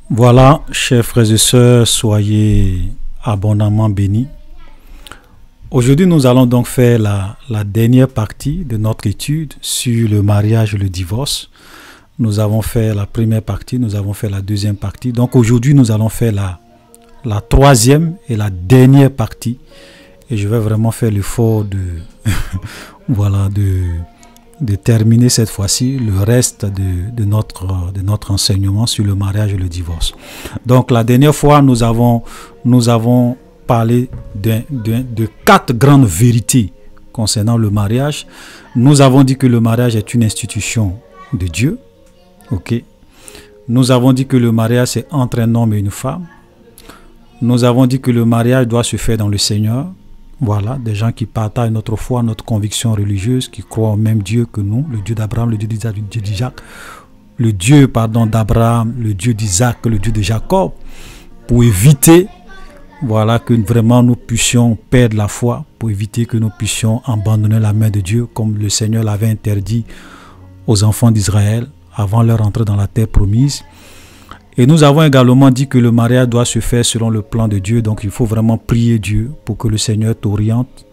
Voilà, chers frères et sœurs, soyez abondamment bénis. Aujourd'hui, nous allons donc faire la dernière partie de notre étude sur le mariage et le divorce. Nous avons fait la première partie, nous avons fait la deuxième partie. Donc aujourd'hui, nous allons faire la troisième et la dernière partie. Et je vais vraiment faire l'effort de, voilà, de terminer cette fois-ci le reste de notre enseignement sur le mariage et le divorce. Donc la dernière fois, nous avons parlé de 4 grandes vérités concernant le mariage. Nous avons dit que le mariage est une institution de Dieu. Ok. Nous avons dit que le mariage c'est entre un homme et une femme. Nous avons dit que le mariage doit se faire dans le Seigneur. Voilà, des gens qui partagent notre foi, notre conviction religieuse, qui croient au même Dieu que nous, le Dieu d'Abraham, le Dieu d'Isaac, le Dieu d'Isaac, le Dieu d'Abraham, le Dieu d'Isaac, le Dieu de Jacob, pour éviter, voilà, que vraiment nous puissions perdre la foi, pour éviter que nous puissions abandonner la main de Dieu, comme le Seigneur l'avait interdit aux enfants d'Israël avant leur entrée dans la terre promise. Et nous avons également dit que le mariage doit se faire selon le plan de Dieu. Donc il faut vraiment prier Dieu pour que le Seigneur t'oriente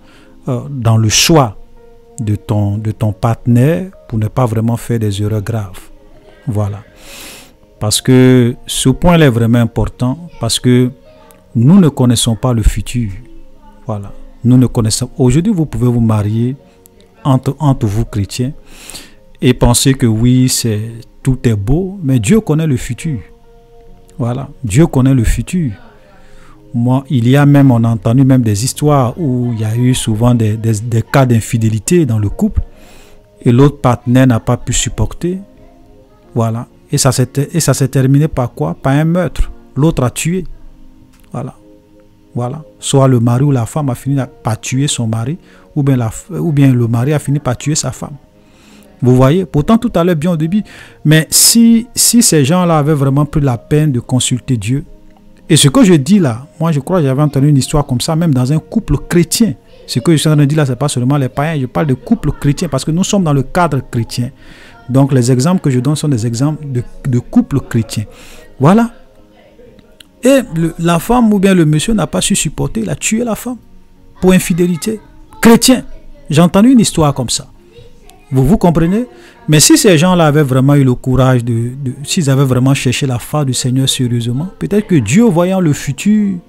dans le choix de ton partenaire pour ne pas vraiment faire des erreurs graves. Voilà. Parce que ce point-là est vraiment important parce que nous ne connaissons pas le futur. Voilà. Nous ne connaissons. Aujourd'hui, vous pouvez vous marier entre vous chrétiens et penser que oui, tout est beau, mais Dieu connaît le futur. Voilà, Dieu connaît le futur. Moi, on a entendu même des histoires où il y a eu souvent des cas d'infidélité dans le couple et l'autre partenaire n'a pas pu supporter. Voilà, et ça s'est terminé par quoi? Par un meurtre. L'autre a tué. Voilà, voilà. Soit le mari ou la femme a fini par tuer son mari, ou bien le mari a fini par tuer sa femme. Vous voyez, pourtant tout allait bien au début. Mais si ces gens-là avaient vraiment pris la peine de consulter Dieu, et ce que je dis là, moi je crois que j'avais entendu une histoire comme ça, même dans un couple chrétien. Ce que je suis en train de dire là, ce n'est pas seulement les païens, je parle de couple chrétien, parce que nous sommes dans le cadre chrétien. Donc les exemples que je donne sont des exemples de couple chrétien. Voilà. Et la femme ou bien le monsieur n'a pas su supporter, il a tué la femme pour infidélité. Chrétien. J'ai entendu une histoire comme ça. Vous comprenez? Mais si ces gens-là avaient vraiment eu le courage s'ils avaient vraiment cherché la face du Seigneur sérieusement, peut-être que Dieu, voyant le futur,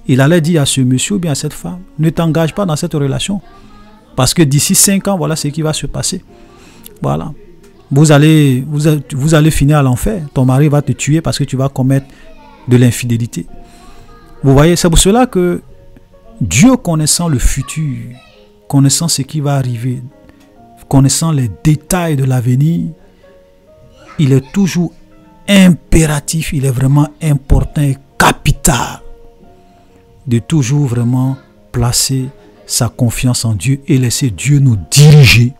il allait dire à ce monsieur ou bien à cette femme, ne t'engage pas dans cette relation. Parce que d'ici 5 ans, voilà ce qui va se passer. Voilà. Vous allez finir à l'enfer. Ton mari va te tuer parce que tu vas commettre de l'infidélité. Vous voyez, c'est pour cela que Dieu, connaissant le futur, connaissant ce qui va arriver, connaissant les détails de l'avenir, il est toujours impératif, il est vraiment important et capital de toujours vraiment placer sa confiance en Dieu et laisser Dieu nous diriger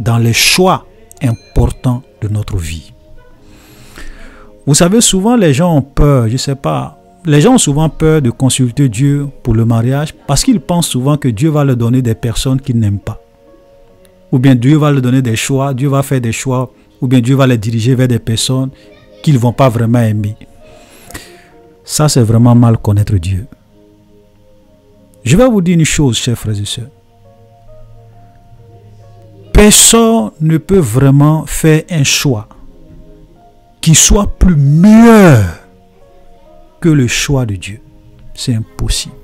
dans les choix importants de notre vie. Vous savez, souvent les gens ont peur, je ne sais pas, les gens ont souvent peur de consulter Dieu pour le mariage parce qu'ils pensent souvent que Dieu va leur donner des personnes qu'ils n'aiment pas. Ou bien Dieu va leur donner des choix, Dieu va faire des choix, ou bien Dieu va les diriger vers des personnes qu'ils ne vont pas vraiment aimer. Ça, c'est vraiment mal connaître Dieu. Je vais vous dire une chose, chers frères et sœurs. Personne ne peut vraiment faire un choix qui soit plus meilleur que le choix de Dieu. C'est impossible.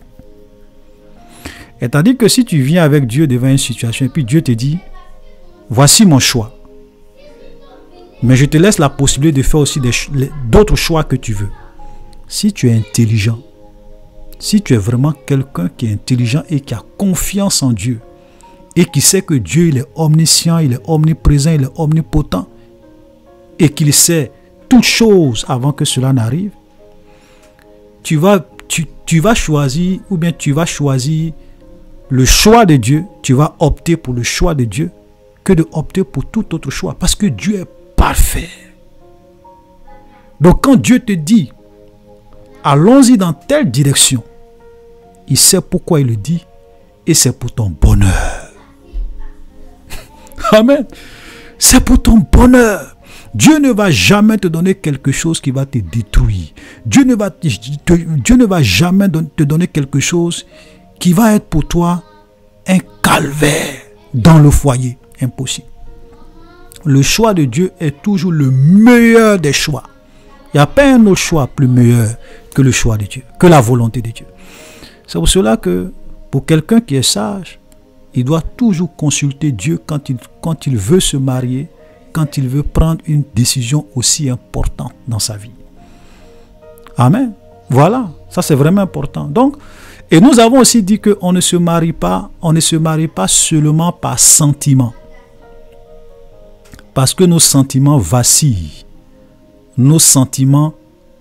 Et tandis que si tu viens avec Dieu devant une situation et puis Dieu te dit, voici mon choix. Mais je te laisse la possibilité de faire aussi d'autres choix que tu veux. Si tu es intelligent, si tu es vraiment quelqu'un qui est intelligent et qui a confiance en Dieu, et qui sait que Dieu il est omniscient, il est omniprésent, il est omnipotent, et qu'il sait toutes choses avant que cela n'arrive, tu vas choisir, ou bien tu vas choisir le choix de Dieu, tu vas opter pour le choix de Dieu que de opter pour tout autre choix. Parce que Dieu est parfait. Donc quand Dieu te dit, allons-y dans telle direction, il sait pourquoi il le dit et c'est pour ton bonheur. Amen. C'est pour ton bonheur. Dieu ne va jamais te donner quelque chose qui va te détruire. Dieu ne va jamais te donner quelque chose qui va être pour toi un calvaire dans le foyer. Impossible. Le choix de Dieu est toujours le meilleur des choix. Il n'y a pas un autre choix plus meilleur que le choix de Dieu, que la volonté de Dieu. C'est pour cela que pour quelqu'un qui est sage, il doit toujours consulter Dieu quand il veut se marier, quand il veut prendre une décision aussi importante dans sa vie. Amen. Voilà, ça c'est vraiment important. Donc, et nous avons aussi dit qu'on ne se marie pas seulement par sentiment. Parce que nos sentiments vacillent, nos sentiments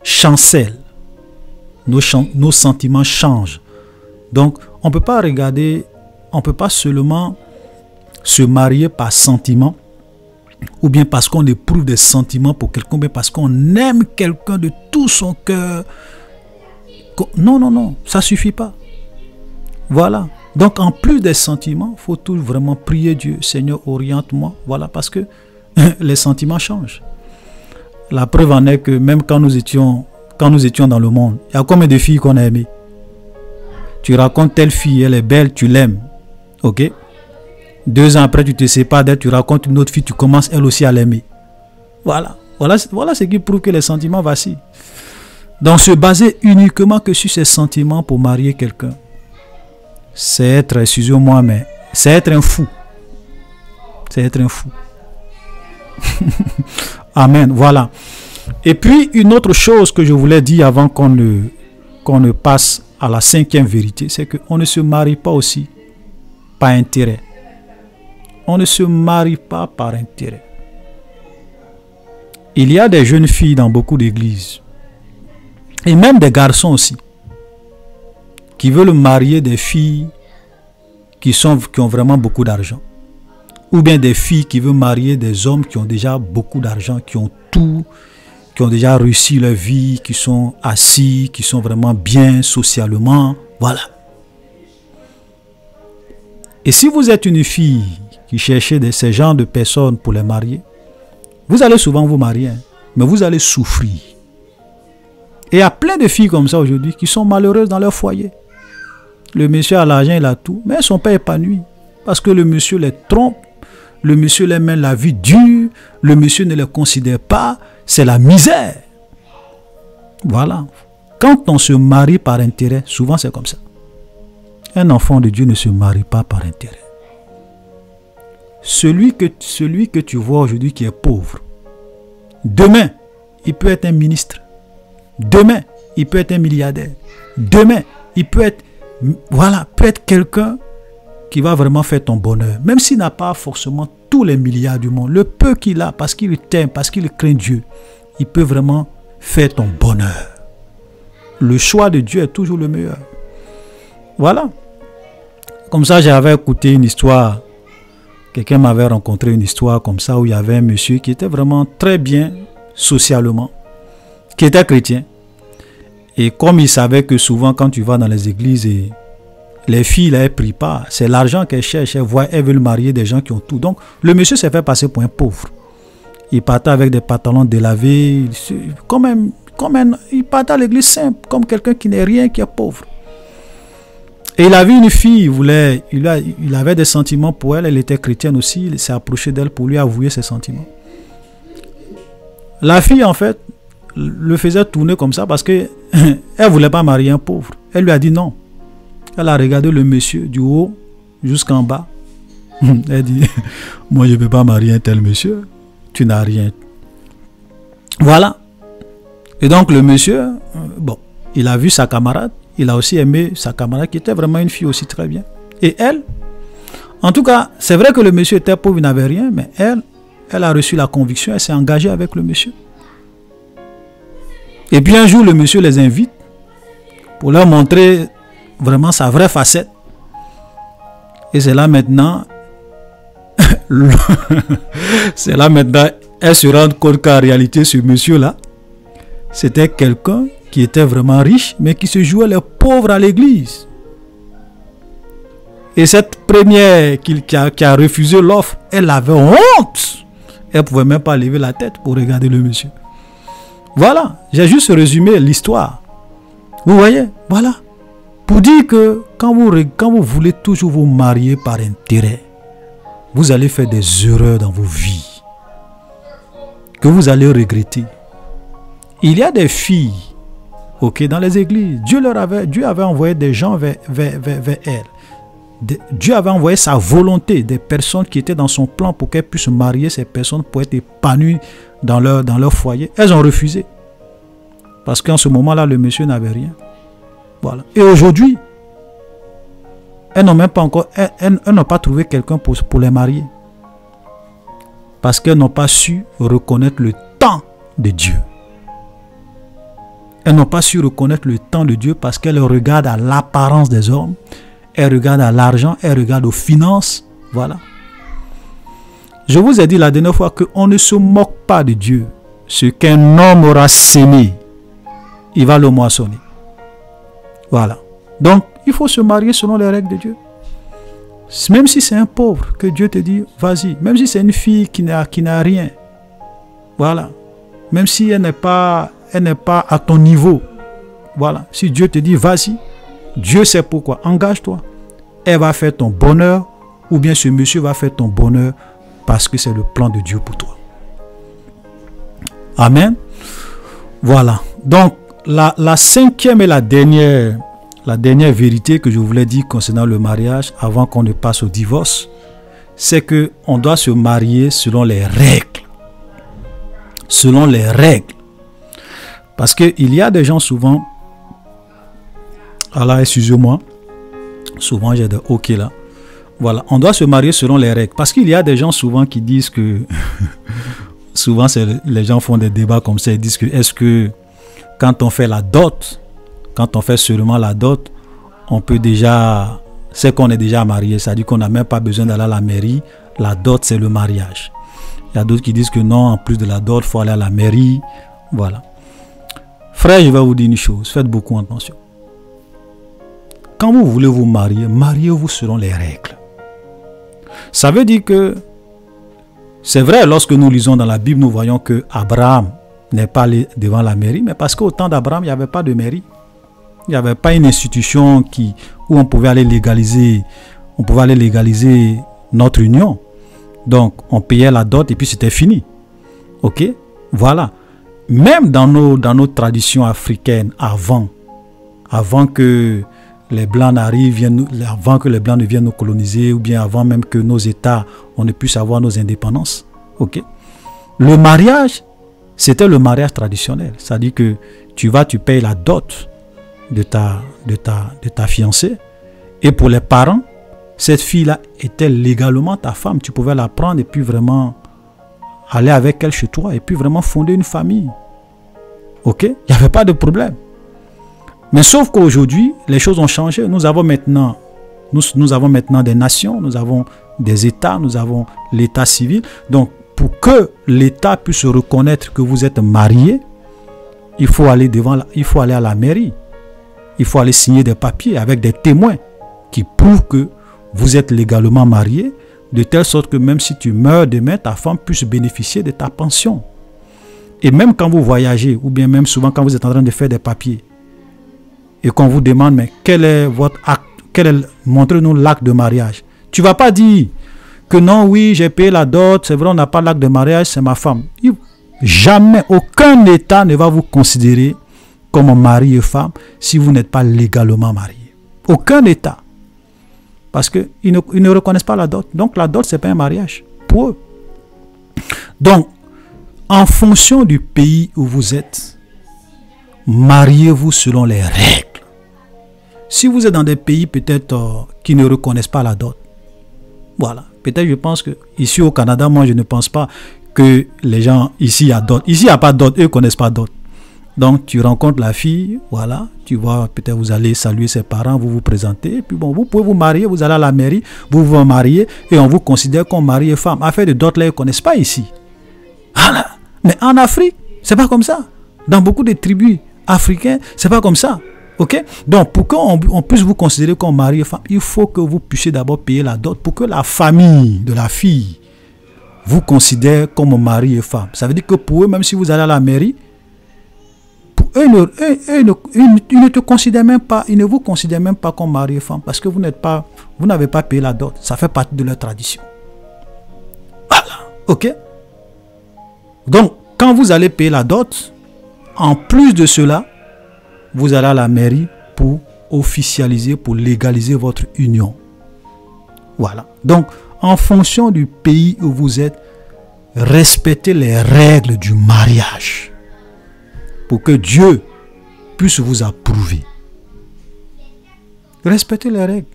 chancellent, nos sentiments changent. Donc, on ne peut pas seulement se marier par sentiment, ou bien parce qu'on éprouve des sentiments pour quelqu'un, mais parce qu'on aime quelqu'un de tout son cœur. Non, ça ne suffit pas. Voilà. Donc, en plus des sentiments, il faut tout vraiment prier Dieu. Seigneur, oriente-moi. Voilà, parce que les sentiments changent. La preuve en est que même quand nous étions dans le monde, il y a combien de filles qu'on a aimées? Tu racontes telle fille, elle est belle, tu l'aimes. Ok? 2 ans après, tu te sépares d'elle, tu racontes une autre fille, tu commences elle aussi à l'aimer. Voilà ce qui prouve que les sentiments vacillent. Donc, se baser uniquement que sur ses sentiments pour marier quelqu'un, c'est être, excusez-moi, mais c'est être un fou. C'est être un fou. Amen. Voilà. Et puis, une autre chose que je voulais dire avant qu'on ne passe à la 5e vérité, c'est qu'on ne se marie pas aussi par intérêt. On ne se marie pas par intérêt. Il y a des jeunes filles dans beaucoup d'églises, et même des garçons aussi, qui veulent marier des filles qui ont vraiment beaucoup d'argent. Ou bien des filles qui veulent marier des hommes qui ont déjà beaucoup d'argent, qui ont tout, qui ont déjà réussi leur vie, qui sont assis, qui sont vraiment bien socialement. Voilà. Et si vous êtes une fille qui cherchez ces genres de personnes pour les marier, vous allez souvent vous marier, mais vous allez souffrir. Et il y a plein de filles comme ça aujourd'hui qui sont malheureuses dans leur foyer. Le monsieur a l'argent, il a tout, mais elles ne sont pas épanouies. Parce que le monsieur les trompe, le monsieur les mène la vie dure, le monsieur ne les considère pas, c'est la misère. Voilà. Quand on se marie par intérêt, souvent c'est comme ça. Un enfant de Dieu ne se marie pas par intérêt. Celui que tu vois aujourd'hui qui est pauvre, demain, il peut être un ministre. Demain, il peut être un milliardaire. Demain, il peut être, peut être quelqu'un qui va vraiment faire ton bonheur. Même s'il n'a pas forcément tous les milliards du monde, le peu qu'il a, parce qu'il t'aime, parce qu'il craint Dieu, il peut vraiment faire ton bonheur. Le choix de Dieu est toujours le meilleur. Voilà. Comme ça, j'avais écouté une histoire. Quelqu'un m'avait rencontré une histoire comme ça où il y avait un monsieur qui était vraiment très bien socialement, qui était chrétien. Et comme il savait que souvent quand tu vas dans les églises, et les filles, là, elles ne prient pas. C'est l'argent qu'elles cherchent. Elles veulent marier des gens qui ont tout. Donc, le monsieur s'est fait passer pour un pauvre. Il partait avec des pantalons délavés. Il partait à l'église simple, comme quelqu'un qui n'est rien, qui est pauvre. Et il a vu une fille, il avait des sentiments pour elle, elle était chrétienne aussi, il s'est approché d'elle pour lui avouer ses sentiments. La fille, en fait, le faisait tourner comme ça parce qu'elle ne voulait pas marier un pauvre. Elle lui a dit non. Elle a regardé le monsieur du haut jusqu'en bas. Elle dit, moi je ne peux pas marier un tel monsieur, tu n'as rien. Voilà. Et donc le monsieur, il a vu sa camarade. Il a aussi aimé sa camarade qui était vraiment une fille aussi très bien. Et elle, en tout cas, c'est vrai que le monsieur était pauvre, il n'avait rien, mais elle a reçu la conviction, elle s'est engagée avec le monsieur. Et puis un jour, le monsieur les invite pour leur montrer vraiment sa vraie facette. Et c'est là maintenant, elle se rend compte qu'en réalité, ce monsieur-là, c'était quelqu'un qui était vraiment riche, mais qui se jouait les pauvres à l'église. Et cette première qui a refusé l'offre, elle avait honte. Elle ne pouvait même pas lever la tête pour regarder le monsieur. Voilà, j'ai juste résumé l'histoire. Vous voyez, voilà. Pour dire que quand vous voulez toujours vous marier par intérêt, vous allez faire des erreurs dans vos vies que vous allez regretter. Il y a des filles, ok, dans les églises, Dieu avait envoyé des gens vers elles. Dieu avait envoyé sa volonté, des personnes qui étaient dans son plan pour qu'elles puissent marier ces personnes pour être épanouies dans leur foyer. Elles ont refusé. Parce qu'en ce moment-là, le monsieur n'avait rien. Voilà. Et aujourd'hui, elles n'ont même pas encore, elles n'ont pas trouvé quelqu'un pour les marier. Parce qu'elles n'ont pas su reconnaître le temps de Dieu. Elles n'ont pas su reconnaître le temps de Dieu parce qu'elles regardent à l'apparence des hommes. Elles regardent à l'argent, elles regardent aux finances. Voilà. Je vous ai dit la dernière fois qu'on ne se moque pas de Dieu. Ce qu'un homme aura sémé, il va le moissonner. Voilà. Donc, il faut se marier selon les règles de Dieu. Même si c'est un pauvre, que Dieu te dit, vas-y. Même si c'est une fille qui n'a rien. Voilà. Même si elle n'est pas à ton niveau. Voilà. Si Dieu te dit, vas-y. Dieu sait pourquoi. Engage-toi. Elle va faire ton bonheur. Ou bien ce monsieur va faire ton bonheur. Parce que c'est le plan de Dieu pour toi. Amen. Voilà. Donc, la cinquième et la dernière vérité que je voulais dire concernant le mariage, avant qu'on ne passe au divorce, c'est que on doit se marier selon les règles. Selon les règles. Parce qu'il y a des gens souvent, alors excusez-moi, souvent j'ai des ok là. Voilà, on doit se marier selon les règles. Parce qu'il y a des gens souvent qui disent que, souvent les gens font des débats comme ça, ils disent que est-ce que quand on fait la dot, quand on fait seulement la dot, on peut déjà, c'est qu'on est déjà marié, c'est-à-dire qu'on n'a même pas besoin d'aller à la mairie. La dot, c'est le mariage. Il y a d'autres qui disent que non, en plus de la dot, il faut aller à la mairie. Voilà. Frère, je vais vous dire une chose, faites beaucoup attention. Quand vous voulez vous marier, mariez-vous selon les règles. Ça veut dire que, c'est vrai, lorsque nous lisons dans la Bible, nous voyons que Abraham n'est pas allé devant la mairie, mais parce qu'au temps d'Abraham, il n'y avait pas de mairie. Il n'y avait pas une institution où on pouvait aller légaliser notre union. Donc, on payait la dot et puis c'était fini. Ok? Voilà. Même dans nos traditions africaines, avant que les Blancs avant que les Blancs ne viennent nous coloniser, ou bien avant même que nos États, on ne puisse avoir nos indépendances. Ok? Le mariage, c'était le mariage traditionnel. C'est-à-dire que tu payes la dot de ta fiancée. Et pour les parents, cette fille-là était légalement ta femme. Tu pouvais la prendre et puis vraiment aller avec elle chez toi et puis vraiment fonder une famille. Ok? Il n'y avait pas de problème. Mais sauf qu'aujourd'hui, les choses ont changé. Nous avons maintenant des nations, nous avons des États, nous avons l'État civil. Donc, pour que l'État puisse reconnaître que vous êtes marié, il faut aller à la mairie. Il faut aller signer des papiers avec des témoins qui prouvent que vous êtes légalement marié, de telle sorte que même si tu meurs demain, ta femme puisse bénéficier de ta pension. Et même quand vous voyagez, ou bien même souvent quand vous êtes en train de faire des papiers, et qu'on vous demande, mais quel est votre acte, montrez-nous l'acte de mariage. Tu ne vas pas dire que non, oui, j'ai payé la dot, c'est vrai, on n'a pas l'acte de mariage, c'est ma femme. Jamais, aucun État ne va vous considérer comme mari et femme si vous n'êtes pas légalement marié. Aucun État. Parce qu'ils ne reconnaissent pas la dot. Donc la dot, ce n'est pas un mariage pour eux. Donc, en fonction du pays où vous êtes, mariez-vous selon les règles. Si vous êtes dans des pays peut-être qui ne reconnaissent pas la dot, voilà. Peut-être je pense que ici au Canada, moi je ne pense pas que les gens ici il y a dot. Ici il n'y a pas dot, eux ne connaissent pas dot. Donc tu rencontres la fille, voilà, tu vois, peut-être vous allez saluer ses parents, vous vous présentez, et puis bon, vous pouvez vous marier, vous allez à la mairie, vous vous mariez, et on vous considère comme mari et femme. Affaire de dot là, ils ne connaissent pas ici. Voilà. Mais en Afrique, c'est pas comme ça. Dans beaucoup de tribus africaines, c'est pas comme ça. Ok? Donc, pour qu'on puisse vous considérer comme mari et femme, il faut que vous puissiez d'abord payer la dot pour que la famille de la fille vous considèrent comme mari et femme. Ça veut dire que pour eux, même si vous allez à la mairie, pour eux, ils ne te considèrent même pas, ils ne vous considèrent même pas comme mari et femme parce que vous n'avez pas payé la dot. Ça fait partie de leur tradition. Voilà. Ok? Donc, quand vous allez payer la dot, en plus de cela, vous allez à la mairie pour officialiser, pour légaliser votre union. Voilà. Donc, en fonction du pays où vous êtes, respectez les règles du mariage pour que Dieu puisse vous approuver. Respectez les règles.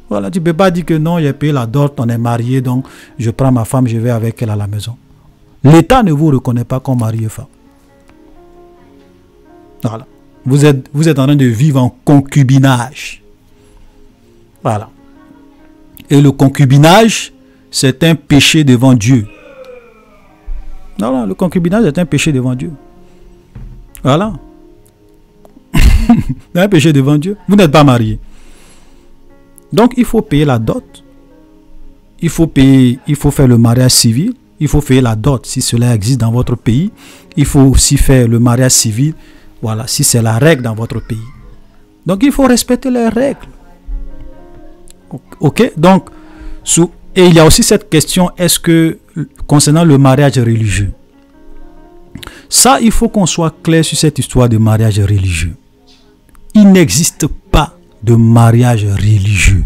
Voilà, tu ne peux pas dire que non, j'ai payé la dot, on est marié, donc je prends ma femme, je vais avec elle à la maison. L'État ne vous reconnaît pas comme mari et femme. Voilà. Vous êtes en train de vivre en concubinage. Voilà. Et le concubinage, c'est un péché devant Dieu. Non, le concubinage est un péché devant Dieu. Voilà. C'est un péché devant Dieu. Vous n'êtes pas marié. Donc, il faut payer la dot. Il faut faire le mariage civil. Il faut payer la dot si cela existe dans votre pays. Il faut aussi faire le mariage civil. Voilà, si c'est la règle dans votre pays. Donc, il faut respecter les règles. Ok, donc, et il y a aussi cette question, est-ce que, concernant le mariage religieux, ça, il faut qu'on soit clair sur cette histoire de mariage religieux. Il n'existe pas de mariage religieux.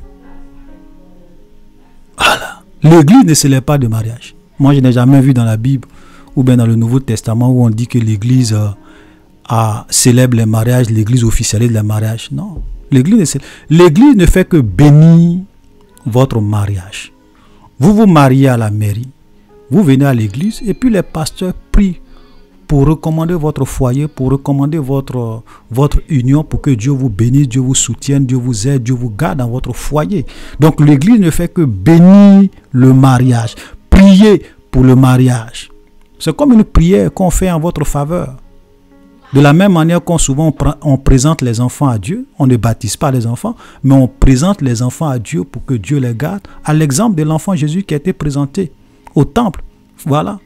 Voilà. L'église ne célèbre pas de mariage. Moi, je n'ai jamais vu dans la Bible ou bien dans le Nouveau Testament où on dit que l'église célèbre les mariages, l'église officialise les mariages. Non. L'église ne fait que bénir votre mariage. Vous vous mariez à la mairie, vous venez à l'église et puis les pasteurs prient pour recommander votre foyer, pour recommander votre union, pour que Dieu vous bénisse, Dieu vous soutienne, Dieu vous aide, Dieu vous garde dans votre foyer. Donc l'église ne fait que bénir le mariage, prier pour le mariage. C'est comme une prière qu'on fait en votre faveur. De la même manière qu'on souvent on présente les enfants à Dieu, on ne baptise pas les enfants, mais on présente les enfants à Dieu pour que Dieu les garde, à l'exemple de l'enfant Jésus qui a été présenté au temple. Voilà.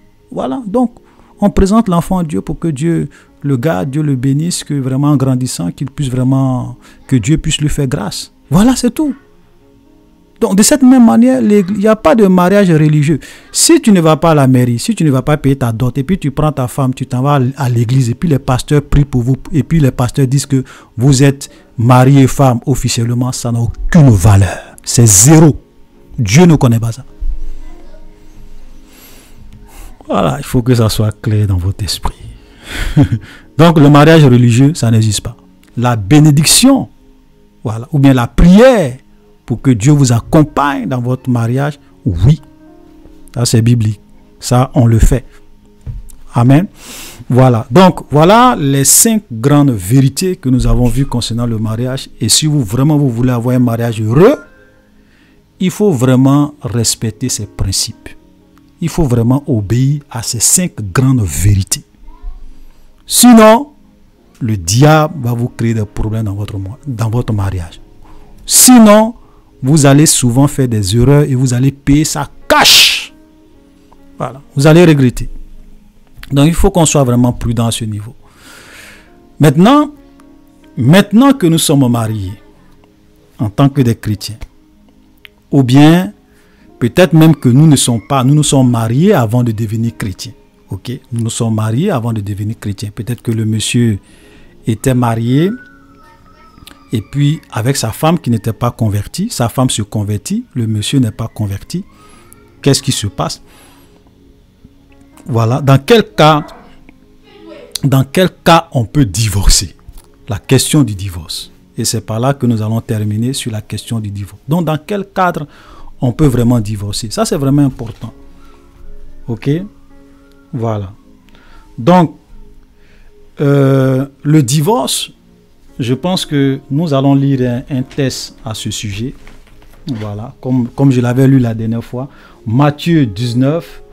Donc, on présente l'enfant à Dieu pour que Dieu le garde, Dieu le bénisse, que vraiment en grandissant, que Dieu puisse lui faire grâce. Voilà, c'est tout. Donc, de cette même manière, il n'y a pas de mariage religieux. Si tu ne vas pas à la mairie, si tu ne vas pas payer ta dot, et puis tu prends ta femme, tu t'en vas à l'église, et puis les pasteurs prient pour vous, et puis les pasteurs disent que vous êtes mari et femme officiellement, ça n'a aucune valeur. C'est zéro. Dieu ne connaît pas ça. Voilà, il faut que ça soit clair dans votre esprit. Donc, le mariage religieux, ça n'existe pas. La bénédiction, voilà, ou bien la prière, pour que Dieu vous accompagne dans votre mariage, oui. Ça, c'est biblique. Ça, on le fait. Amen. Voilà. Donc, voilà les 5 grandes vérités que nous avons vues concernant le mariage. Et si vous voulez avoir un mariage heureux, il faut vraiment respecter ces principes. Il faut vraiment obéir à ces 5 grandes vérités. Sinon, le diable va vous créer des problèmes dans votre mariage. Sinon, vous allez souvent faire des erreurs et vous allez payer ça cash. Voilà, vous allez regretter. Donc, il faut qu'on soit vraiment prudent à ce niveau. Maintenant que nous sommes mariés en tant que des chrétiens, ou bien peut-être même que nous nous sommes mariés avant de devenir chrétiens. Ok, nous nous sommes mariés avant de devenir chrétiens. Peut-être que le monsieur était marié et puis avec sa femme qui n'était pas convertie, sa femme se convertit, le monsieur n'est pas converti. Qu'est-ce qui se passe? Voilà, dans quel cas on peut divorcer? La question du divorce. Et c'est par là que nous allons terminer sur la question du divorce. Donc, dans quel cadre on peut vraiment divorcer? Ça, c'est vraiment important. Ok? Voilà. Donc, le divorce, je pense que nous allons lire un texte à ce sujet. Voilà, comme je l'avais lu la dernière fois. Matthieu 19,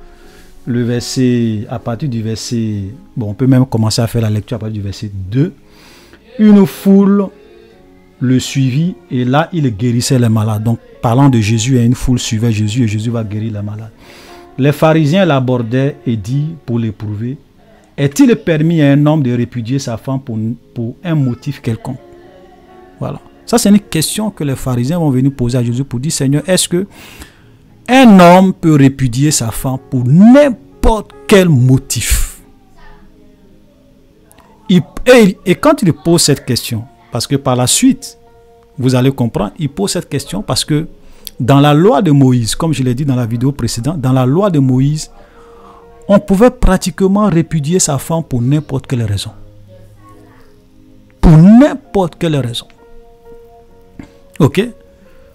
à partir du verset... Bon, on peut même commencer à faire la lecture à partir du verset 2. Une foule le suivit et là, il guérissait les malades. Donc, parlant de Jésus, une foule suivait Jésus et Jésus va guérir les malades. Les pharisiens l'abordaient et dit pour l'éprouver, est-il permis à un homme de répudier sa femme pour un motif quelconque? Voilà. Ça, c'est une question que les pharisiens vont venir poser à Jésus pour dire, Seigneur, est-ce que un homme peut répudier sa femme pour n'importe quel motif? Et quand il pose cette question, parce que par la suite, vous allez comprendre, il pose cette question parce que dans la loi de Moïse, comme je l'ai dit dans la vidéo précédente, dans la loi de Moïse, on pouvait pratiquement répudier sa femme pour n'importe quelle raison. Pour n'importe quelle raison. Ok?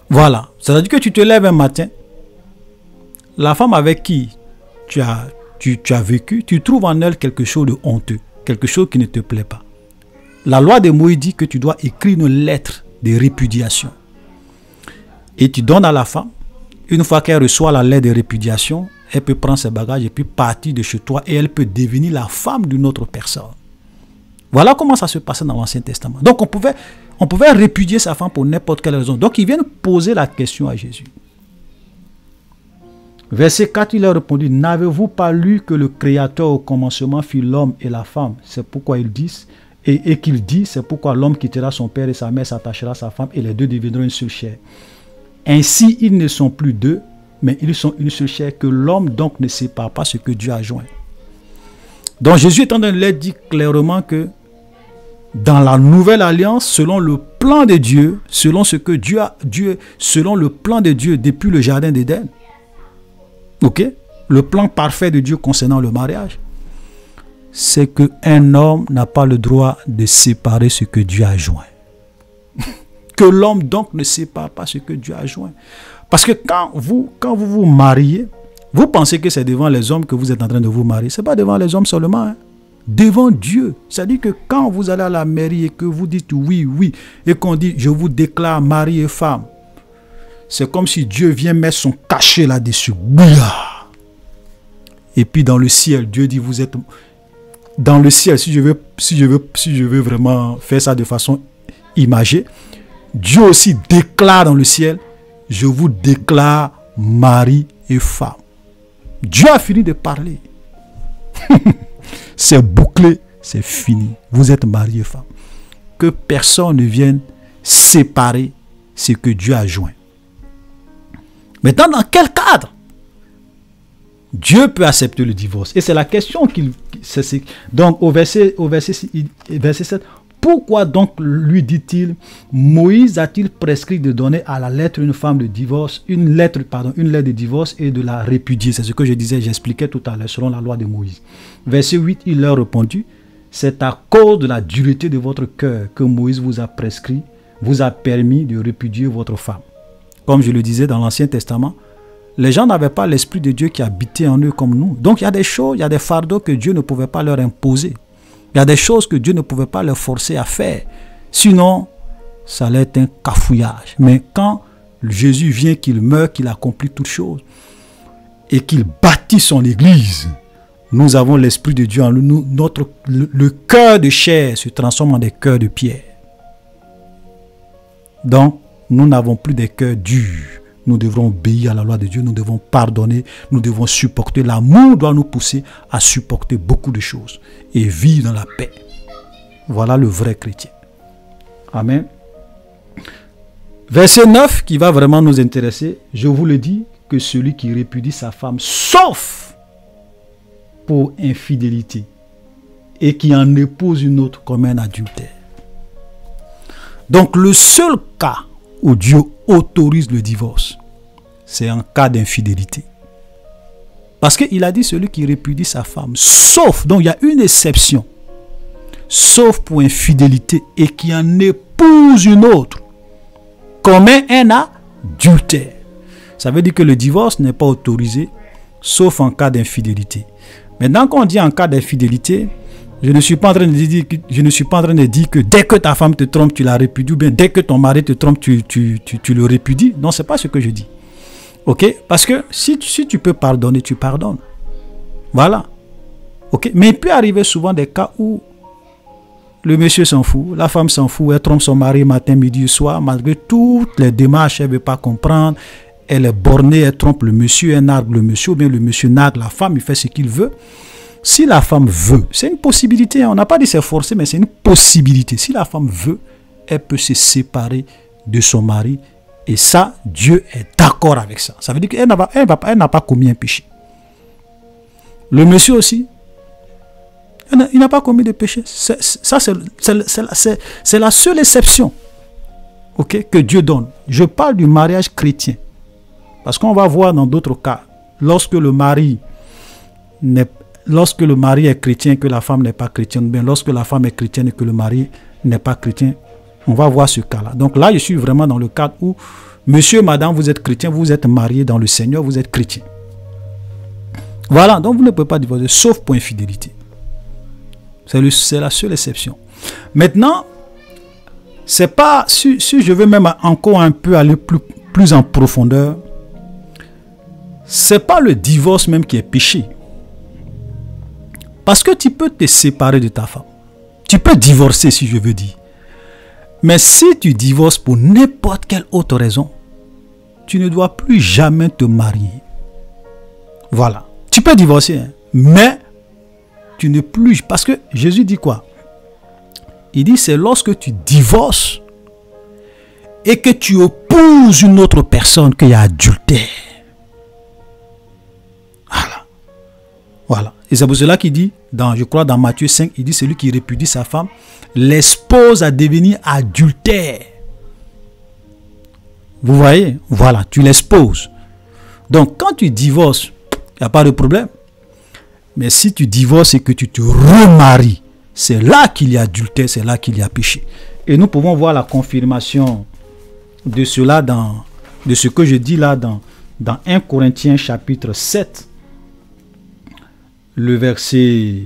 Voilà. C'est-à-dire que tu te lèves un matin, la femme avec qui tu as vécu, tu trouves en elle quelque chose de honteux, quelque chose qui ne te plaît pas. La loi de Moïse dit que tu dois écrire une lettre de répudiation. Et tu donnes à la femme. Une fois qu'elle reçoit la lettre de répudiation, elle peut prendre ses bagages et puis partir de chez toi et elle peut devenir la femme d'une autre personne. Voilà comment ça se passait dans l'Ancien Testament. Donc on pouvait répudier sa femme pour n'importe quelle raison. Donc ils viennent poser la question à Jésus. Verset 4, il leur répondit, n'avez-vous pas lu que le Créateur au commencement fit l'homme et la femme? C'est pourquoi ils disent, et qu'il dit, c'est pourquoi l'homme quittera son père et sa mère, s'attachera à sa femme et les deux deviendront une seule chair. Ainsi, ils ne sont plus deux, mais ils sont une seule chair, que l'homme donc ne sépare pas ce que Dieu a joint. Donc Jésus est en train de leur dire clairement que dans la nouvelle alliance, selon le plan de Dieu, selon ce que selon le plan de Dieu depuis le jardin d'Éden, ok, le plan parfait de Dieu concernant le mariage, c'est qu'un homme n'a pas le droit de séparer ce que Dieu a joint. Que l'homme donc ne sépare pas ce que Dieu a joint. Parce que quand vous vous mariez, vous pensez que c'est devant les hommes que vous êtes en train de vous marier. Ce n'est pas devant les hommes seulement. Hein. Devant Dieu. C'est-à-dire que quand vous allez à la mairie et que vous dites oui, oui, et qu'on dit je vous déclare mari et femme, c'est comme si Dieu vient mettre son cachet là-dessus. Et puis dans le ciel, Dieu dit vous êtes... Dans le ciel, si je veux vraiment faire ça de façon imagée, Dieu aussi déclare dans le ciel, je vous déclare mari et femme. Dieu a fini de parler. C'est bouclé, c'est fini. Vous êtes mari et femme. Que personne ne vienne séparer ce que Dieu a joint. Maintenant, dans quel cadre Dieu peut accepter le divorce? Et c'est la question qu'il... Donc, au verset 7, pourquoi donc, lui dit-il, Moïse a-t-il prescrit de donner à la lettre une femme de divorce, une lettre de divorce et de la répudier? C'est ce que je disais, j'expliquais tout à l'heure, selon la loi de Moïse. Verset 8, il leur répondit, c'est à cause de la dureté de votre cœur que Moïse vous a prescrit, vous a permis de répudier votre femme. Comme je le disais dans l'Ancien Testament, les gens n'avaient pas l'Esprit de Dieu qui habitait en eux comme nous. Donc il y a des choses, il y a des fardeaux que Dieu ne pouvait pas leur imposer. Il y a des choses que Dieu ne pouvait pas leur forcer à faire. Sinon, ça allait être un cafouillage. Mais quand Jésus vient, qu'il meurt, qu'il accomplit toutes choses et qu'il bâtit son église, nous avons l'Esprit de Dieu en nous. Le cœur de chair se transforme en des cœurs de pierre. Donc, nous n'avons plus des cœurs durs. Nous devrons obéir à la loi de Dieu, nous devons pardonner, nous devons supporter. L'amour doit nous pousser à supporter beaucoup de choses et vivre dans la paix. Voilà le vrai chrétien. Amen. Verset 9 qui va vraiment nous intéresser. Je vous le dis que celui qui répudie sa femme, sauf pour infidélité, et qui en épouse une autre comme un adultère. Donc le seul cas où Dieu autorise le divorce, c'est en cas d'infidélité. Parce qu'il a dit celui qui répudie sa femme, sauf, donc il y a une exception, sauf pour infidélité et qui en épouse une autre, comme un adultère. Ça veut dire que le divorce n'est pas autorisé, sauf en cas d'infidélité. Maintenant, quand on dit en cas d'infidélité, je ne suis pas en train de dire que dès que ta femme te trompe, tu la répudies, ou bien dès que ton mari te trompe, tu le répudies. Non, ce n'est pas ce que je dis. Ok? Parce que si tu peux pardonner, tu pardonnes. Voilà. Ok? Mais il peut arriver souvent des cas où le monsieur s'en fout, la femme s'en fout, elle trompe son mari matin, midi, soir, malgré toutes les démarches, elle ne veut pas comprendre. elle est bornée, elle trompe le monsieur, elle nargue le monsieur, ou bien le monsieur nargue la femme, il fait ce qu'il veut. Si la femme veut, c'est une possibilité, on n'a pas dit c'est forcé, mais c'est une possibilité. Si la femme veut, elle peut se séparer de son mari. Et ça, Dieu est d'accord avec ça. Ça veut dire qu'elle n'a pas commis un péché. Le monsieur aussi, il n'a pas commis de péché. Ça, c'est la seule exception, okay, que Dieu donne. Je parle du mariage chrétien. Parce qu'on va voir dans d'autres cas, lorsque le mari est chrétien et que la femme n'est pas chrétienne, bien lorsque la femme est chrétienne et que le mari n'est pas chrétien, on va voir ce cas-là. Donc là, je suis vraiment dans le cadre où, monsieur, madame, vous êtes chrétien, vous êtes mariés dans le Seigneur, vous êtes chrétien. Voilà, donc vous ne pouvez pas divorcer, sauf pour infidélité. C'est la seule exception. Maintenant, c'est pas, si je veux même encore un peu aller plus en profondeur, c'est pas le divorce même qui est péché. Parce que tu peux te séparer de ta femme. Tu peux divorcer, si je veux dire. Mais si tu divorces pour n'importe quelle autre raison, tu ne dois plus jamais te marier. Voilà. Tu peux divorcer, hein, mais tu ne plus... Parce que Jésus dit quoi? Il dit c'est lorsque tu divorces et que tu épouses une autre personne qu'il y a adultère. Voilà. Voilà. Et c'est pour cela qu'il dit, je crois dans Matthieu 5, il dit celui qui répudie sa femme, l'expose à devenir adultère. Vous voyez? Voilà, tu l'exposes. Donc quand tu divorces, il n'y a pas de problème. Mais si tu divorces et que tu te remaries, c'est là qu'il y a adultère, c'est là qu'il y a péché. Et nous pouvons voir la confirmation de cela de ce que je dis là dans 1 Corinthiens chapitre 7. Le verset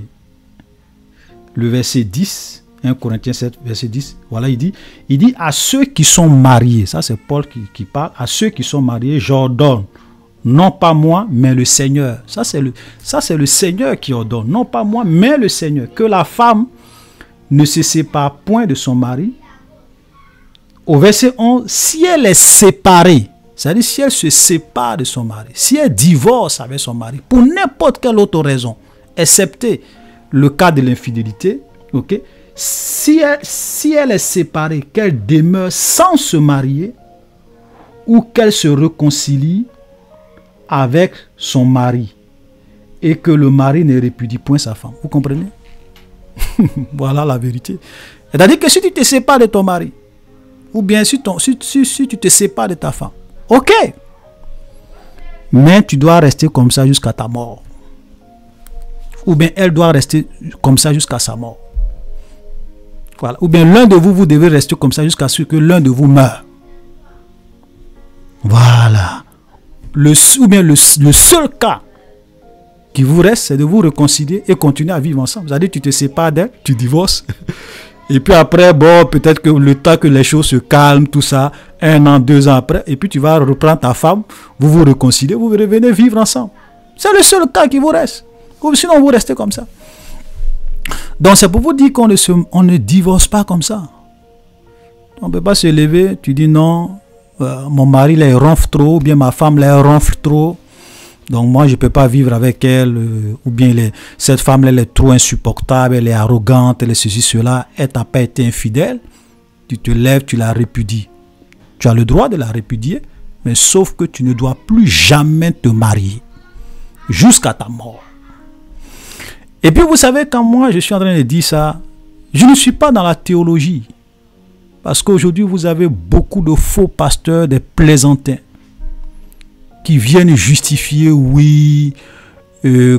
10, 1 Corinthiens 7, verset 10, voilà, il dit à ceux qui sont mariés, ça c'est Paul qui parle, à ceux qui sont mariés, j'ordonne, non pas moi, mais le Seigneur. Ça c'est le Seigneur qui ordonne, non pas moi, mais le Seigneur, que la femme ne se sépare point de son mari. Au verset 11, si elle est séparée, c'est-à-dire si elle se sépare de son mari, si elle divorce avec son mari, pour n'importe quelle autre raison, excepté le cas de l'infidélité, ok, si elle est séparée, qu'elle demeure sans se marier, ou qu'elle se réconcilie avec son mari, et que le mari ne répudie point sa femme. Vous comprenez? Voilà la vérité. C'est-à-dire que si tu te sépares de ton mari, ou bien si tu te sépares de ta femme, ok, mais tu dois rester comme ça jusqu'à ta mort. Ou bien elle doit rester comme ça jusqu'à sa mort. Voilà. Ou bien l'un de vous, vous devez rester comme ça jusqu'à ce que l'un de vous meure. Voilà. Ou bien le seul cas qui vous reste, c'est de vous réconcilier et continuer à vivre ensemble. C'est-à-dire tu te sépares d'elle, tu divorces. Et puis après, bon, peut-être que le temps que les choses se calment, tout ça, 1 an, 2 ans après, et puis tu vas reprendre ta femme, vous vous réconciliez, vous revenez vivre ensemble. C'est le seul cas qui vous reste. Sinon, vous restez comme ça. Donc, c'est pour vous dire qu'on ne divorce pas comme ça. On ne peut pas se lever, tu dis non, mon mari, là, il ronfle trop, ou bien ma femme, là, elle ronfle trop. Donc, moi, je ne peux pas vivre avec elle, ou bien cette femme, là, elle est trop insupportable, elle est arrogante, elle est ceci, cela, elle n'a pas été infidèle. Tu te lèves, tu la répudies. Tu as le droit de la répudier, mais sauf que tu ne dois plus jamais te marier jusqu'à ta mort. Et puis vous savez, quand moi je suis en train de dire ça, je ne suis pas dans la théologie. Parce qu'aujourd'hui vous avez beaucoup de faux pasteurs, des plaisantins, qui viennent justifier, oui,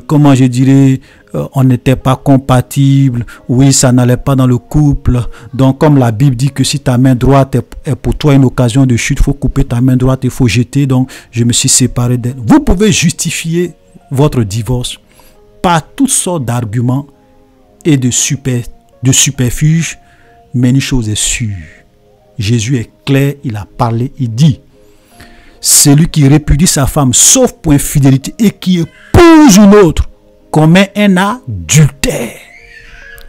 comment je dirais, on n'était pas compatibles, oui, ça n'allait pas dans le couple. Donc comme la Bible dit que si ta main droite est pour toi une occasion de chute, il faut couper ta main droite, il faut jeter, donc je me suis séparé d'elle. Vous pouvez justifier votre divorce par toutes sortes d'arguments et de superfuges, mais une chose est sûre. Jésus est clair, il a parlé, il dit, celui qui répudie sa femme, sauf pour infidélité, et qui épouse une autre, commet un adultère.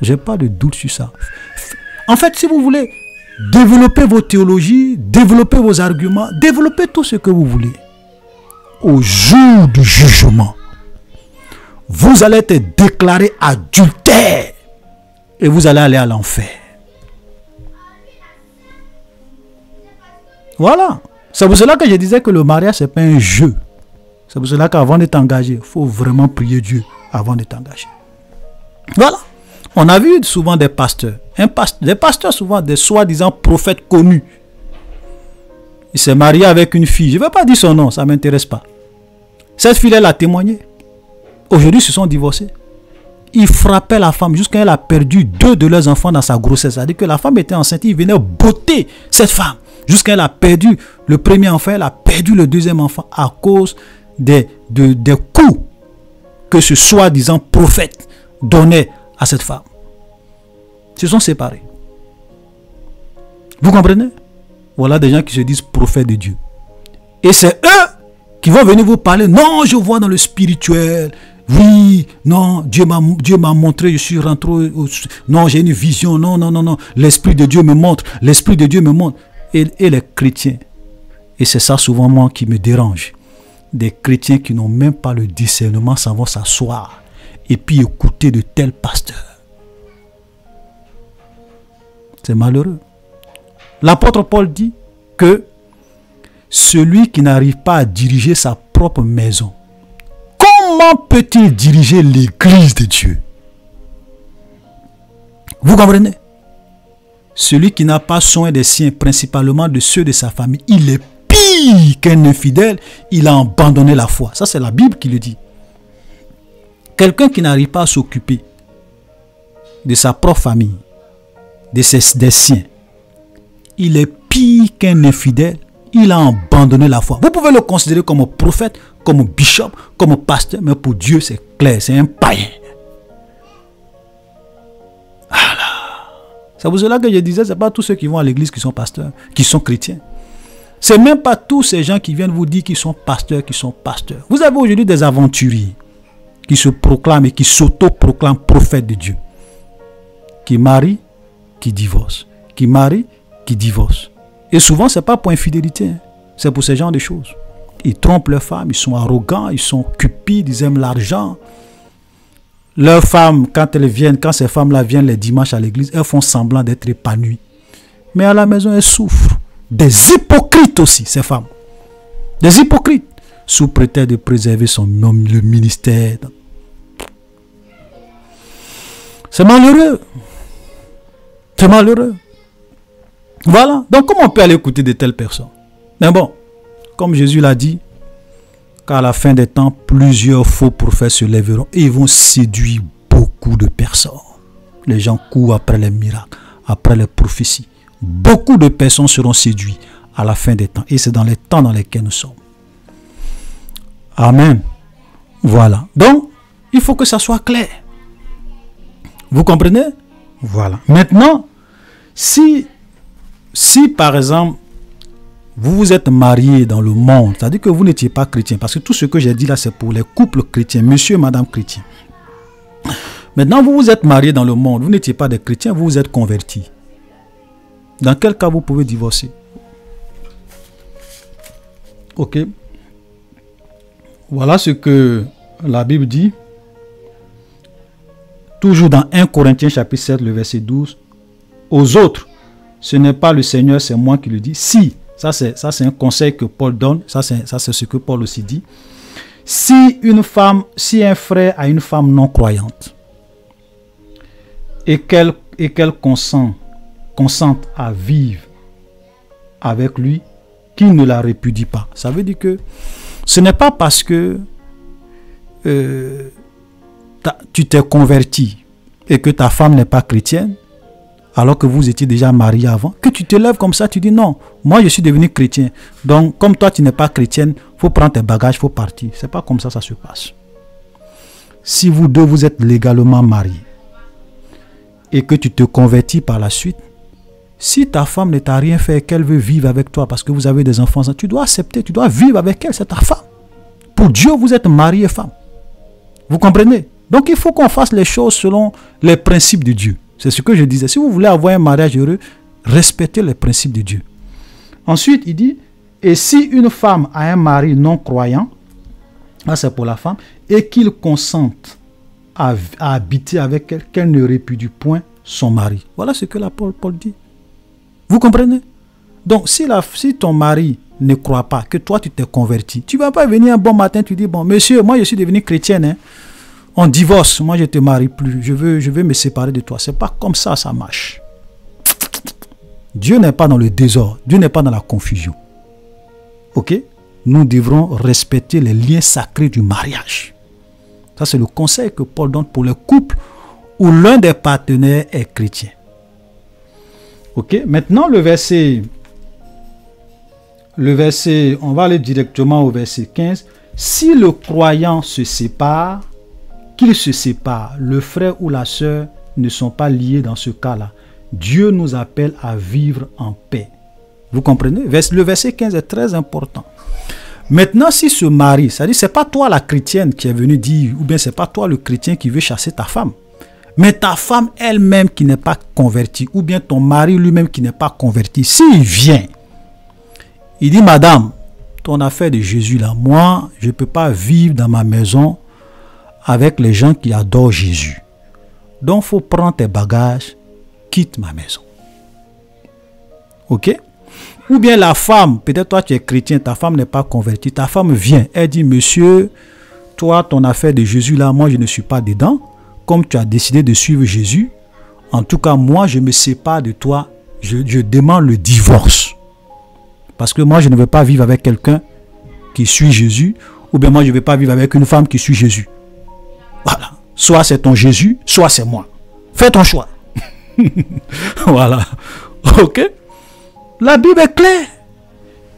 Je n'ai pas de doute sur ça. En fait, si vous voulez développer vos théologies, développer vos arguments, développer tout ce que vous voulez. au jour du jugement, vous allez être déclaré adultère et vous allez aller à l'enfer. Voilà. C'est pour cela que je disais que le mariage, ce n'est pas un jeu. C'est pour cela qu'avant d'être engagé, il faut vraiment prier Dieu avant d'être engagé. Voilà. On a vu souvent des pasteurs. Des pasteurs souvent, des soi-disant prophètes connus. Il s'est marié avec une fille. Je ne vais pas dire son nom, ça ne m'intéresse pas. Cette fille, elle a témoigné. Aujourd'hui, ils se sont divorcés. Il frappait la femme jusqu'à elle a perdu 2 de leurs enfants dans sa grossesse. C'est-à-dire que la femme était enceinte, il venait botter cette femme. Jusqu'à elle a perdu le premier enfant, elle a perdu le deuxième enfant à cause des coups que ce soi-disant prophète donnait à cette femme. Ils se sont séparés. Vous comprenez? Voilà des gens qui se disent prophètes de Dieu. Et c'est eux qui vont venir vous parler. Non, je vois dans le spirituel. Oui, non, Dieu m'a montré, je suis rentré. Non, j'ai une vision. Non, non, non, non. L'Esprit de Dieu me montre. L'Esprit de Dieu me montre. Et les chrétiens. Et c'est ça souvent moi qui me dérange. Des chrétiens qui n'ont même pas le discernement, s'en vont s'asseoir et puis écouter de tels pasteurs. C'est malheureux. L'apôtre Paul dit que celui qui n'arrive pas à diriger sa propre maison, comment peut-il diriger l'église de Dieu? Vous comprenez? Celui qui n'a pas soin des siens, principalement de ceux de sa famille, il est pire qu'un infidèle, il a abandonné la foi. Ça, c'est la Bible qui le dit. Quelqu'un qui n'arrive pas à s'occuper de sa propre famille, des siens, il est pire qu'un infidèle, il a abandonné la foi. Vous pouvez le considérer comme un prophète, comme un bishop, comme un pasteur, mais pour Dieu, c'est clair, c'est un païen. C'est pour cela que je disais, ce n'est pas tous ceux qui vont à l'église qui sont pasteurs, qui sont chrétiens. Ce n'est même pas tous ces gens qui viennent vous dire qu'ils sont pasteurs, qui sont pasteurs. Vous avez aujourd'hui des aventuriers qui se proclament et qui s'auto-proclament prophètes de Dieu. Qui marient, qui divorcent. Qui marient, qui divorcent. Et souvent, ce n'est pas pour infidélité. Hein. C'est pour ce genre de choses. Ils trompent leurs femmes, ils sont arrogants, ils sont cupides, ils aiment l'argent. Leurs femmes, quand ces femmes-là viennent les dimanches à l'église, elles font semblant d'être épanouies. Mais à la maison, elles souffrent. Des hypocrites aussi, ces femmes. Des hypocrites. Sous prétexte de préserver le ministère. C'est malheureux. C'est malheureux. Voilà. Donc, comment on peut aller écouter de telles personnes? Mais bon, comme Jésus l'a dit, qu'à la fin des temps, plusieurs faux prophètes se lèveront et ils vont séduire beaucoup de personnes. Les gens courent après les miracles, après les prophéties. Beaucoup de personnes seront séduites à la fin des temps. Et c'est dans les temps dans lesquels nous sommes. Amen. Voilà. Donc, il faut que ça soit clair. Vous comprenez? Voilà. Maintenant, si par exemple, vous vous êtes marié dans le monde, c'est-à-dire que vous n'étiez pas chrétien, parce que tout ce que j'ai dit là, c'est pour les couples chrétiens, monsieur et madame chrétiens. Maintenant, vous vous êtes marié dans le monde, vous n'étiez pas des chrétiens, vous vous êtes convertis. Dans quel cas vous pouvez divorcer? Ok. Voilà ce que la Bible dit. Toujours dans 1 Corinthiens chapitre 7, le verset 12. Aux autres, ce n'est pas le Seigneur, c'est moi qui le dis. Si, ça c'est un conseil que Paul donne, ça c'est ce que Paul aussi dit. Si un frère a une femme non croyante et qu'elle consente à vivre avec lui, qu'il ne la répudie pas. Ça veut dire que ce n'est pas parce que tu t'es converti et que ta femme n'est pas chrétienne, alors que vous étiez déjà marié avant, que tu te lèves comme ça, tu dis non, moi je suis devenu chrétien. Donc comme toi tu n'es pas chrétienne, il faut prendre tes bagages, il faut partir. C'est pas comme ça se passe. Si vous deux vous êtes légalement mariés et que tu te convertis par la suite, si ta femme ne t'a rien fait et qu'elle veut vivre avec toi parce que vous avez des enfants, tu dois accepter, tu dois vivre avec elle, c'est ta femme. Pour Dieu, vous êtes mari et femme. Vous comprenez? Donc il faut qu'on fasse les choses selon les principes de Dieu. C'est ce que je disais. Si vous voulez avoir un mariage heureux, respectez les principes de Dieu. Ensuite, il dit, et si une femme a un mari non croyant, Ça, c'est pour la femme. Et qu'il consente à habiter avec elle, qu'elle ne répudie point son mari. Voilà ce que Paul dit. Vous comprenez? Donc, si ton mari ne croit pas que toi, tu t'es converti, tu ne vas pas venir un bon matin, tu dis, bon, monsieur, moi, je suis devenu chrétienne, hein. On divorce, moi, je ne te marie plus, je veux me séparer de toi. Ce n'est pas comme ça, ça marche. Dieu n'est pas dans le désordre, Dieu n'est pas dans la confusion. Ok? Nous devrons respecter les liens sacrés du mariage. Ça, c'est le conseil que Paul donne pour les couples où l'un des partenaires est chrétien. Ok? Maintenant, le verset, on va aller directement au verset 15. Si le croyant se sépare, qu'il se sépare, le frère ou la sœur ne sont pas liés dans ce cas-là. Dieu nous appelle à vivre en paix. Vous comprenez? Le verset 15 est très important. Maintenant, si ce mari, c'est-à-dire c'est pas toi la chrétienne qui est venue dire, ou bien c'est pas toi le chrétien qui veut chasser ta femme, mais ta femme elle-même qui n'est pas convertie, ou bien ton mari lui-même qui n'est pas converti, s'il vient, il dit, madame, ton affaire de Jésus là, moi, je ne peux pas vivre dans ma maison avec les gens qui adorent Jésus. Donc, il faut prendre tes bagages, quitte ma maison. Ok? Ou bien la femme, peut-être toi tu es chrétien, ta femme n'est pas convertie, ta femme vient, elle dit, monsieur, toi, ton affaire de Jésus là, moi je ne suis pas dedans, comme tu as décidé de suivre Jésus, en tout cas, moi je me sépare de toi, je demande le divorce. Parce que moi je ne veux pas vivre avec quelqu'un qui suit Jésus, ou bien moi je ne veux pas vivre avec une femme qui suit Jésus. Voilà. Soit c'est ton Jésus, soit c'est moi. Fais ton choix. Voilà. Ok? La Bible est claire.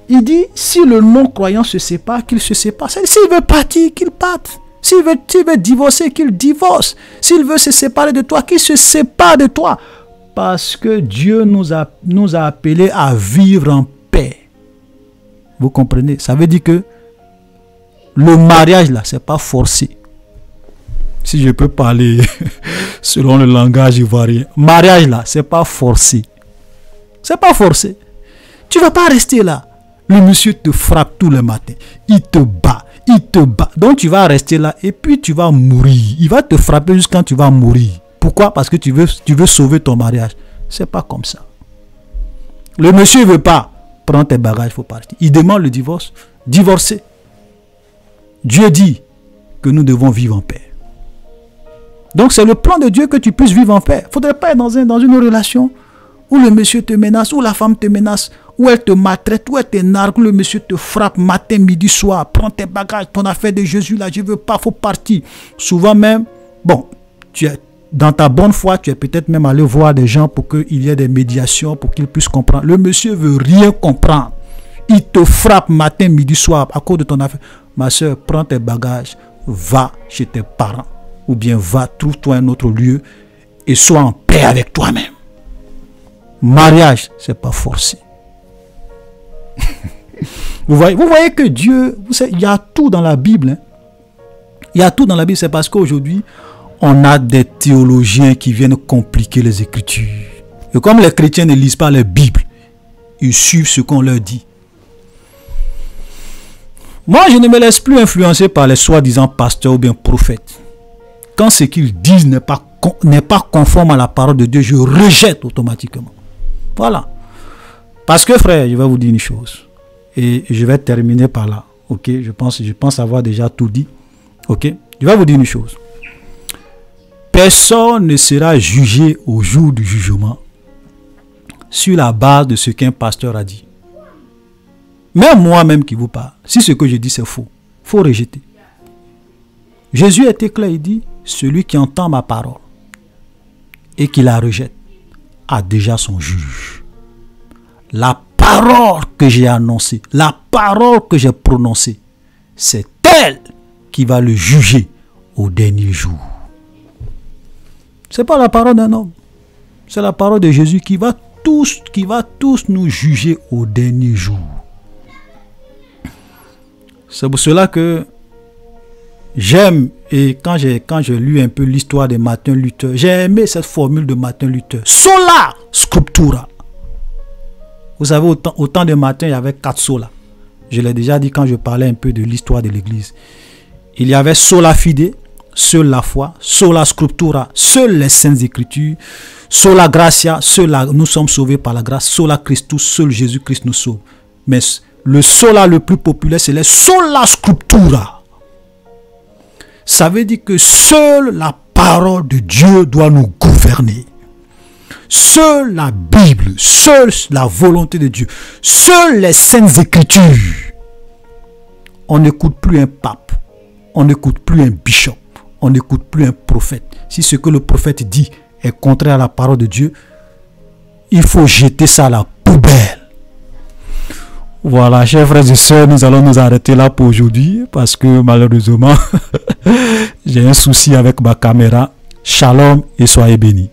Il dit, si le non-croyant se sépare, qu'il se sépare. S'il veut partir, qu'il parte. S'il veut divorcer, qu'il divorce. S'il veut se séparer de toi, qu'il se sépare de toi. Parce que Dieu nous a appelés à vivre en paix. Vous comprenez? Ça veut dire que le mariage là, c'est pas forcé. Si je peux parler selon le langage ivoirien. Mariage là, c'est pas forcé. C'est pas forcé. Tu vas pas rester là. Le monsieur te frappe tous les matins. Il te bat. Il te bat. Donc tu vas rester là et puis tu vas mourir. Il va te frapper jusqu'à quand tu vas mourir. Pourquoi? Parce que tu veux sauver ton mariage. C'est pas comme ça. Le monsieur ne veut pas. Prends tes bagages, il faut partir. Il demande le divorce. Divorcer. Dieu dit que nous devons vivre en paix. Donc c'est le plan de Dieu que tu puisses vivre en paix. Il ne faudrait pas être dans une relation où le monsieur te menace, où la femme te menace, où elle te maltraite, où elle te nargue, où le monsieur te frappe matin, midi, soir. Prends tes bagages, ton affaire de Jésus là, je ne veux pas, il faut partir. Souvent même, bon, tu es dans ta bonne foi, tu es peut-être même allé voir des gens pour qu'il y ait des médiations, pour qu'ils puissent comprendre. Le monsieur veut rien comprendre. Il te frappe matin, midi, soir à cause de ton affaire. Ma soeur, prends tes bagages, va chez tes parents. Ou bien va, trouve-toi un autre lieu et sois en paix avec toi-même. Mariage, c'est pas forcé. Vous voyez que Dieu, il y a tout dans la Bible. Hein? Il y a tout dans la Bible, c'est parce qu'aujourd'hui, on a des théologiens qui viennent compliquer les Écritures. Et comme les chrétiens ne lisent pas la Bible, ils suivent ce qu'on leur dit. Moi, je ne me laisse plus influencer par les soi-disant pasteurs ou bien prophètes. Quand ce qu'ils disent n'est pas conforme à la parole de Dieu, je rejette automatiquement. Voilà. Parce que frère, je vais vous dire une chose. Et je vais terminer par là. Ok, je pense avoir déjà tout dit. Ok, je vais vous dire une chose. Personne ne sera jugé au jour du jugement sur la base de ce qu'un pasteur a dit. Même moi-même qui vous parle, si ce que je dis c'est faux, il faut rejeter. Jésus était clair, il dit, celui qui entend ma parole et qui la rejette a déjà son juge. La parole que j'ai annoncée, la parole que j'ai prononcée, c'est elle qui va le juger au dernier jour. Ce n'est pas la parole d'un homme, c'est la parole de Jésus qui va tous nous juger au dernier jour. C'est pour cela que j'aime, et quand j'ai lu un peu l'histoire de Martin Luther, j'ai aimé cette formule de Martin Luther. Sola scriptura. Vous savez, au temps de Martin, il y avait 4 solas. Je l'ai déjà dit quand je parlais un peu de l'histoire de l'Église. Il y avait sola fide, seule la foi, sola scriptura, seules les saintes écritures, sola gratia, nous sommes sauvés par la grâce, sola Christus, seul Jésus-Christ nous sauve. Mais le sola le plus populaire, c'est le sola scriptura. Ça veut dire que seule la parole de Dieu doit nous gouverner. Seule la Bible, seule la volonté de Dieu, seules les saintes écritures. On n'écoute plus un pape, on n'écoute plus un bishop, on n'écoute plus un prophète. Si ce que le prophète dit est contraire à la parole de Dieu, il faut jeter ça à la poubelle. Voilà, chers frères et sœurs, nous allons nous arrêter là pour aujourd'hui parce que malheureusement, j'ai un souci avec ma caméra. Shalom et soyez bénis.